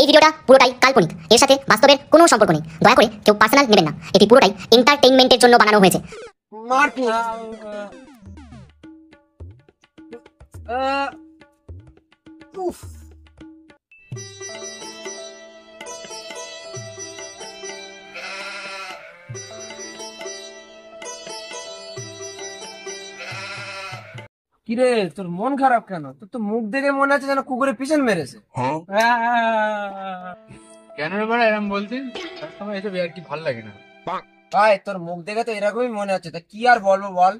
এই ভিডিওটা পুরোটাই কাল্পনিক, এর সাথে বাস্তবের কোনো সম্পর্ক নেই। দয়া করে কেউ পার্সোনাল নেবেন না। এটি পুরোটাই এন্টারটেইনমেন্টের জন্য বানানো হয়েছে। কিরে, তোর মন খারাপ কেন? তোর তো মুখ দেখে মনে হচ্ছে যেন কুকুরে পিছন মেরেছে। কেন রে বড় এরকম বলছিস? সবসময় এসব আর কি ভালো লাগে না। ভাই, তোর মুখ দেখে তো এরকমই মনে হচ্ছে, তা কি আর বলবো বল।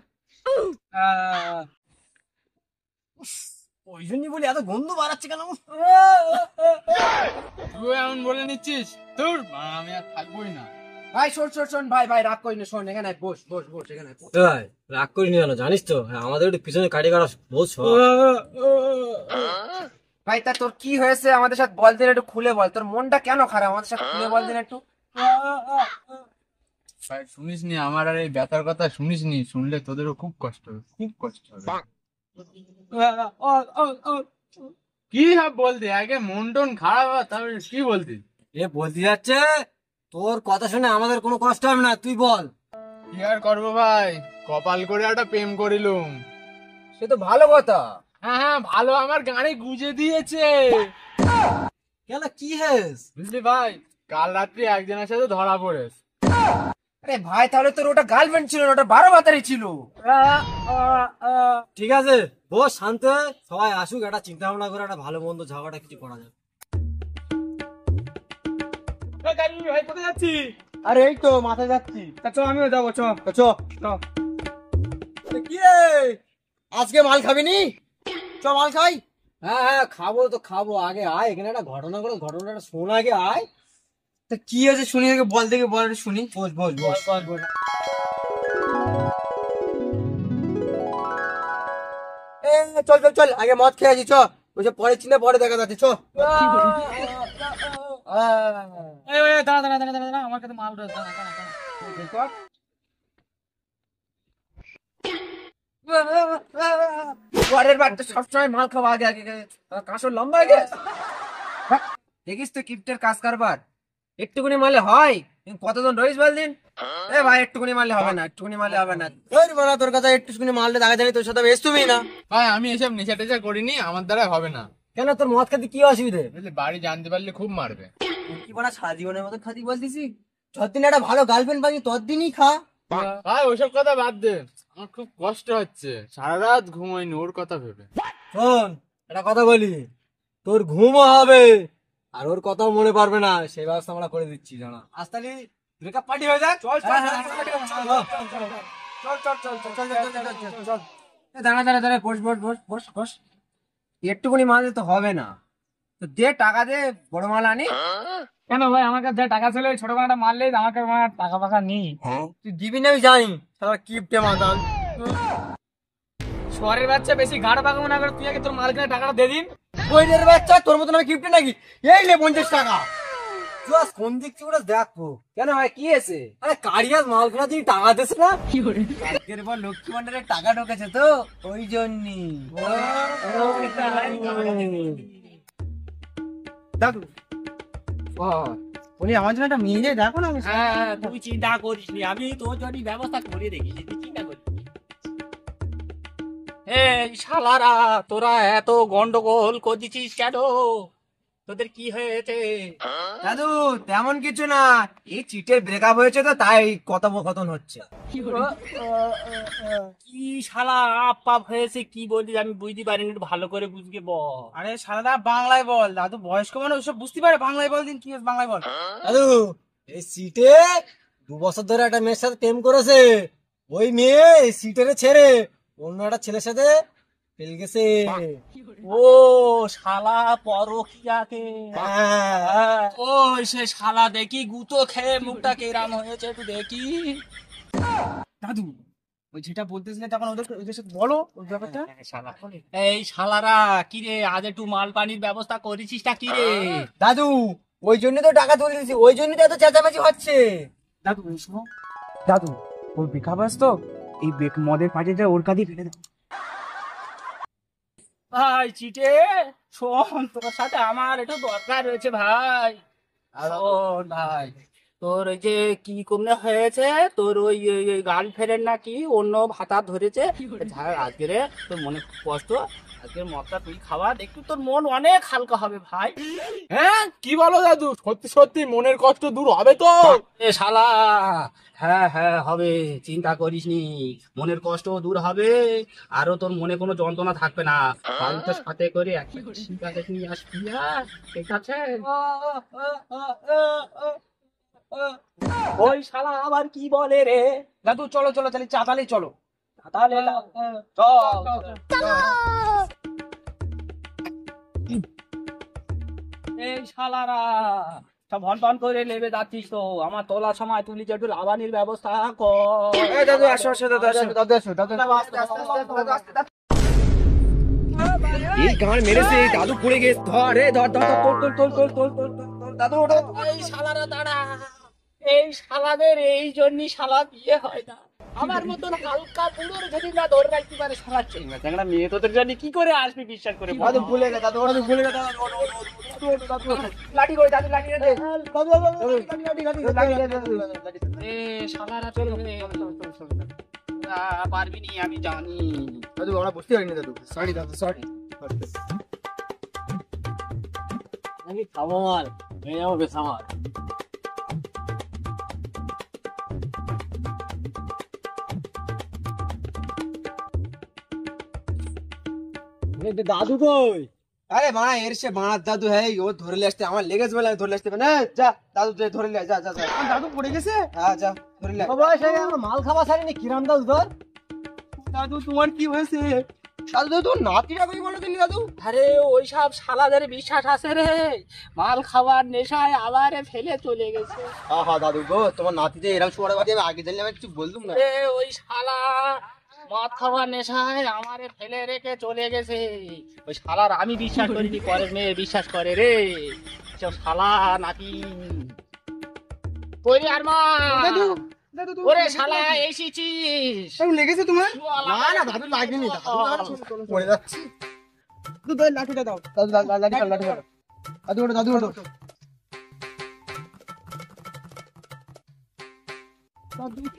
ওই জন্যই বলি এত গন্ধ বাড়াচ্ছে কেন? তুই এমন বলে নিচ্ছিস? তোর আমি আর থাকবোই না। ভাই শোন শোন শোন, ভাই ভাই রাগ করিনি, শোন এখানে বস বস বস এখানে বস। ভাই রাগ করিনি জানো, জানিস তো আমাদের একটু পিছনে কাটি কাটা বহুত শখ। ভাই তা তোর কি হয়েছে আমাদের সাথে বল দিন, একটু খুলে বল। তোর মনটা কেন খারাপ, আমাদের সাথে খুলে বল দিন একটু। ভাই শুনিস নি আমার আর এই ব্যথার কথা, শুনিস নি? শুনলে তোদেরও খুব কষ্ট হবে, খুব কষ্ট হবে। কি সব বলতে আগে মন টন খারাপ হয়, তারপরে কি বলতিস? এ বলতে যাচ্ছে তোর কথা শুনে আমাদের কোনো কষ্ট হবে না, তুই বল। কি আর করবো ভাই, কপাল করে একটা প্রেম করিলুম। সে তো ভালো কথা। হ্যাঁ হ্যাঁ ভালো, আমার গাড়ি গুজে দিয়েছে। কেন কি হেস? বুঝলি ভাই, কাল রাত্রি একজনের সাথে ধরা পড়েছে। আরে ভাই, তাহলে তোর ওটা গার্লফ্রেন্ড ছিল না, ওটা 12 বাতারি ছিল। ঠিক আছে বস, শান্ত হয়ে সবাই আসুক, একটা চিন্তা ভাবনা করে একটা ভালো মন্দ ঝগড়া কিছু করা যাবে। ভাই কোথায় যাচ্ছি? আরে এই তো মাথায় যাচ্ছি। তা চ আমিও যাবো, চ চ চ। কি রে, আজকে মাল খাবি নি? চ মাল খাই। হ্যাঁ হ্যাঁ খাবো তো খাবো, আগে আয় এখানে একটা ঘটনা করে, ঘটনাটা শোন আগে আয়। তা কি আছে শুনি, আগে বল, দেখে বল একটু শুনি। বস বস বস বস। এ চল চল চল, আগে মদ খেয়ে আছি, চ। ওই যে পরে চিন্তা পরে দেখা যাচ্ছে, চ। দাঁড়া দাঁড়া দাঁড়া দাঁড়া, আমার কাছে মাল রয়েছে, দাঁড়া দাঁড়া দাঁড়া। পরের বার তো সবসময় মাল খাওয়া আগে আগে কাঁসর লম্বা আগে। দেখিস তো কিপ্টের কাজ কারবার, একটুকুনি মারলে হয়? কতজন রইস বল দিন। এ ভাই একটুকুনি মারলে হবে না, একটুকুনি মারলে হবে না। তোর কথা একটু শুনে মারলে দেখা জানি তোর সাথে বেশ তুমি না। ভাই আমি এসব নেশা টেশা করিনি, আমার দ্বারা হবে না। কেন তোর মদ খেতে কি অসুবিধে? বুঝলি, বাড়ি জানতে পারলে খুব মারবে। কি বলা সারা জীবনের মতো খাতি বলতেছি? যতদিন একটা ভালো গার্লফ্রেন্ড পাবি ততদিনই খা। ভাই ওসব কথা বাদ দে, আমার খুব কষ্ট হচ্ছে, সারা রাত ঘুমাইনি ওর কথা ভেবে। শোন একটা কথা বলি, তোর ঘুমও হবে আর ওর কথাও মনে পারবে না, সেই ব্যবস্থা আমরা করে দিচ্ছি জানা। আজ তাহলে ব্রেকআপ পার্টি হয়ে যাক। চল চল চল। দাঁড়া দাঁড়া দাঁড়া, বস বস বস বস বস। একটুকুনি মারলে তো হবে না, তো দে টাকা দে, বড় মাল আনি। কেন ভাই, আমার কাছে টাকা ছিল, ছোট একটা মারলে আমার কাছে টাকা ফাঁকা নেই। তুই দিবি না আমি জানি, সারা কিপটে মাতাল। শহরের বাচ্চা বেশি ঘাড় পাকাবো না করে, তুই আগে তোর মাল কিনে টাকাটা দিয়ে দিন। বইনের বাচ্চা, তোর মতন আমি কিপটে নাকি? এই লে 50 টাকা। তুই আজ কোন দিক থেকে ওটা দেখবো। কেন ভাই কি আছে? আরে কারিয়াস মাল খোলা তুই টাকা দিস না? কালকের পর লক্ষ্মী ভান্ডারের টাকা ঢোকেছে তো, ওই জন্যই। দাদু উনি আমার জন্য একটা মেয়ে দেখো না। হ্যাঁ তুই চিন্তা করিস নি, আমি তোর জন্য ব্যবস্থা করে রেখেছি, তুই চিন্তা করিস। এই শালারা, তোরা এত গন্ডগোল করছিস কেন? তোদের কি হয়েছে? দাদু তেমন কিছু না, এই চিটের ব্রেকআপ হয়েছে তো তাই কথোপকথন হচ্ছে। কি শালা আপ হয়েছে, কি বলছিস আমি বুঝতে পারিনি, একটু ভালো করে বুঝকে বল। আরে সারাদা বাংলায় বল, দাদু বয়স্ক মানুষ ওসব বুঝতে পারে, বাংলায় বল দিন, কি বাংলায় বল। দাদু এই সিটে 2 বছর ধরে একটা মেয়ের সাথে প্রেম করেছে, ওই মেয়ে এই সিটেরে ছেড়ে অন্য একটা ছেলের সাথে পেল গেছে। ও শালা পরকিয়াকে। হ্যাঁ। ওই সে শালা দেখি গুতো খেয়ে মুখটা কেরাম হয়েছে, একটু দেখি। দাদু ওই যেটা বলতেছিলে তখন ওদের সাথে বলো ওই ব্যাপারটা। এই শালারা, কি রে আজ একটু মাল পানির ব্যবস্থা করেছিস টা কি রে? দাদু ওই জন্য তো টাকা তুলে দিয়েছি, ওই জন্য তো এত চেঁচামেচি হচ্ছে। দাদু শোনো, দাদু ওর ব্রেকআপ আছে তো, এই মদের পার্টিটা ওর কাঁধে ফেলে দাও। ভাই চিটে, শোন, তোর সাথে আমার একটু দরকার রয়েছে ভাই। শোন ভাই, তোর ওই যে কি কমনে হয়েছে, তোর ওই গার্লফ্রেন্ড নাকি অন্য ভাতা ধরেছে। আজকে রে তোর মনে খুব কষ্ট, আজকের মদটা তুই খাওয়া, একটু তোর মন অনেক হালকা হবে ভাই। হ্যাঁ কি বলো দাদু, সত্যি সত্যি মনের কষ্ট দূর হবে তো? এ শালা, হ্যাঁ হ্যাঁ হবে, চিন্তা করিস নি, মনের কষ্ট দূর হবে, আরো তোর মনে কোনো যন্ত্রণা থাকবে না। বাড়িতে সাথে করে একটা সিগারেট নিয়ে আসবি, ঠিক আছে? ওই শালা আবার কি বলে রে? দাদু চলো চলো, তাহলে চাতালেই চলো। তাহলে এই শালারা সব ভন ভন করে নেবে যাচ্ছিস তো, আমার তোলার সময় তুলি যে একটু লাভানির ব্যবস্থা কর। এই দাদু আসো আসো, দাদু আসো। দাদু আসো, দাদু এই গান মেরেছে, দাদু পড়ে গেছে। ধর রে, ধর ধর, তোল তোল তোল তোল তোল তোল তোল, দাদু ওঠো। এই শালারা দাঁড়া, এই শালাদের এই জন্যই শালা বিয়ে হয় না। আমার মতন হালকা বুড়োর যদি না ধরে রাখতে পারে, শালা চেঙ্গা চেঙ্গা মেয়ে তোদের জন্য কি করে আসবি বিশ্বাস করে? দাদু ভুলে গেছে, দাদু ভুলে গেছে, দাদু লাঠি কই, দাদু লাঠি দে। এ শালারা চলে পারবি নি, আমি জানি। দাদু আমরা বুঝতে পারিনি দাদু, সরি দাদু, সরি। আমি খাবো মাল, মেয়ে যাবো বেসামাল। দাদু কই? আরে বাড়া, এর সে বাড়ার দাদু, হ্যাঁ ও ধরে নিয়ে আসতে আমার লেগেছে বলে আমি ধরে নিয়ে আসতে পারি না। যা দাদু, ধরে নিয়ে যা যা যা। দাদু পড়ে গেছে? হ্যাঁ যা ধরে নিয়ে। বাবা সেই আমরা মাল খাওয়া ছাড়িনি, কিরাম দাদু তোর? দাদু তোমার কি হয়েছে? দাদু দাদু নাতিটা কই বলো তুমি দাদু? আরে ওই সব শালাদের বিশ্বাস আছে রে, মাল খাওয়ার নেশায় আবার ফেলে চলে গেছে। হ্যাঁ দাদু গো, তোমার নাতিতে এরকম সোয়ার বাড়ি আমি আগে জানলে আমি কিছু বলতুম না। এ ওই শালা মদ খাওয়ার নেশায় আমারে ফেলে রেখে চলে গেছে। ওই শালার আমি বিশ্বাস করিনি, পরের মেয়ে বিশ্বাস করে রে। সব শালা নাতি কই আর মা, দাদু দাদু ওরে শালা এসেছিস? লেগেছে তোমার? না না দাদু লাগেনি, দাদু পড়ে যাচ্ছি। দাদু লাঠিটা দাও। দাদু লাঠি কাল, লাঠি কাল। দাদু ওঠো, দাদু ওঠো।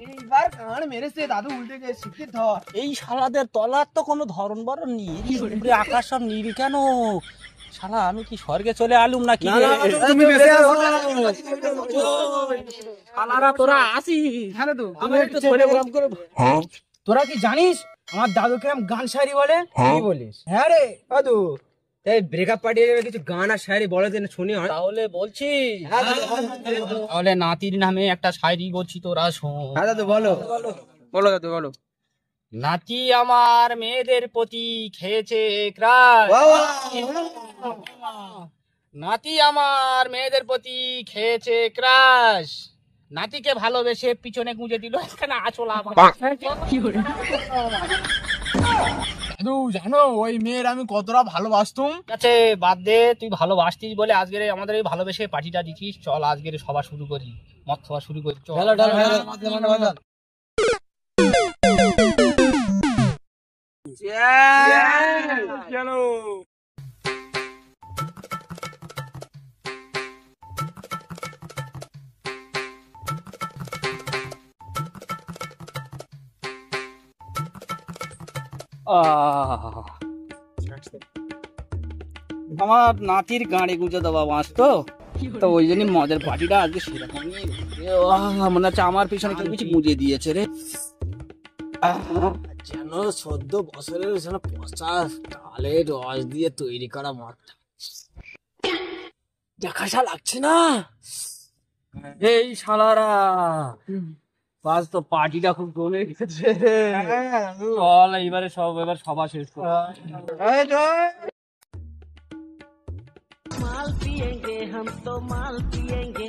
এইবার কান মেরেছে, দাদু উল্টে গেছে, শিখিয়ে ধর। এই শালাদের তলার তো কোনো ধরন বরণ নেই, উপরে আকাশ সব নীল কেন? শালা আমি কি স্বর্গে চলে আলুম নাকি? তুমি বেঁচে আছো। শালারা তোরা আসিস? হ্যাঁ দাদু, আমি একটু ধরে বরাম করে। তোরা কি জানিস আমার দাদুকে গান শায়রি বলে? কি বলিস? হ্যাঁ রে দাদু, এই ব্রেকআপ পার্টির কিছু গান আর শায়রি বলে দেন শুনি। তাহলে বলছি, তাহলে নাতির নামে একটা শায়রি বলছি, তোরা শোন। হ্যাঁ দাদু বলো বলো দাদু বলো। নাতি আমার মেয়েদের প্রতি খেয়েছে ক্রাশ, নাতি আমার মেয়েদের প্রতি খেয়েছে ক্রাশ, নাতিকে ভালোবেসে পিছনে গুঁজে দিল এখানে আচলা। দাদু জানো ওই মেয়ের আমি কতটা ভালোবাসতুম? আচ্ছা বাদ দে, তুই ভালোবাসতিস বলে আজকের আমাদের এই ভালোবেসে পার্টিটা দিচ্ছিস। চল আজকের সভা শুরু করি, মদ খাওয়া শুরু করি, চল। আমার নাতির গাড়ি গুঁজে দেওয়া বাঁশ তো, তো ওই জন্য মদের পার্টিটা আজকে সেরকমই। মনে হচ্ছে আমার পিছনে কেউ কিছু গুঁজে দিয়েছে রে। যেন 14 বছরের যেন 50 ডালের রস দিয়ে তৈরি করা মদটা দেখাশা লাগছে না। এই শালারা আজ তো পার্টিটা খুব জমে গেছে। চল এবার সভা শেষ কর। माल पिएंगे हम तो माल पिएंगे,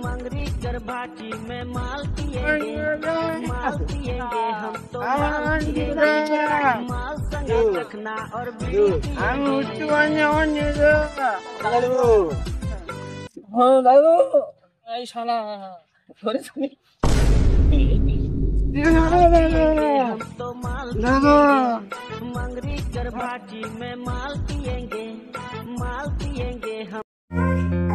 मंगरी कर भाटी में माल पिएंगे, माल पिएंगे हम तो माल पिएंगे, माल संग रखना और এই শালা हम तो माल पिएंगे मंगरी कर भाटी में माल पिएंगे हम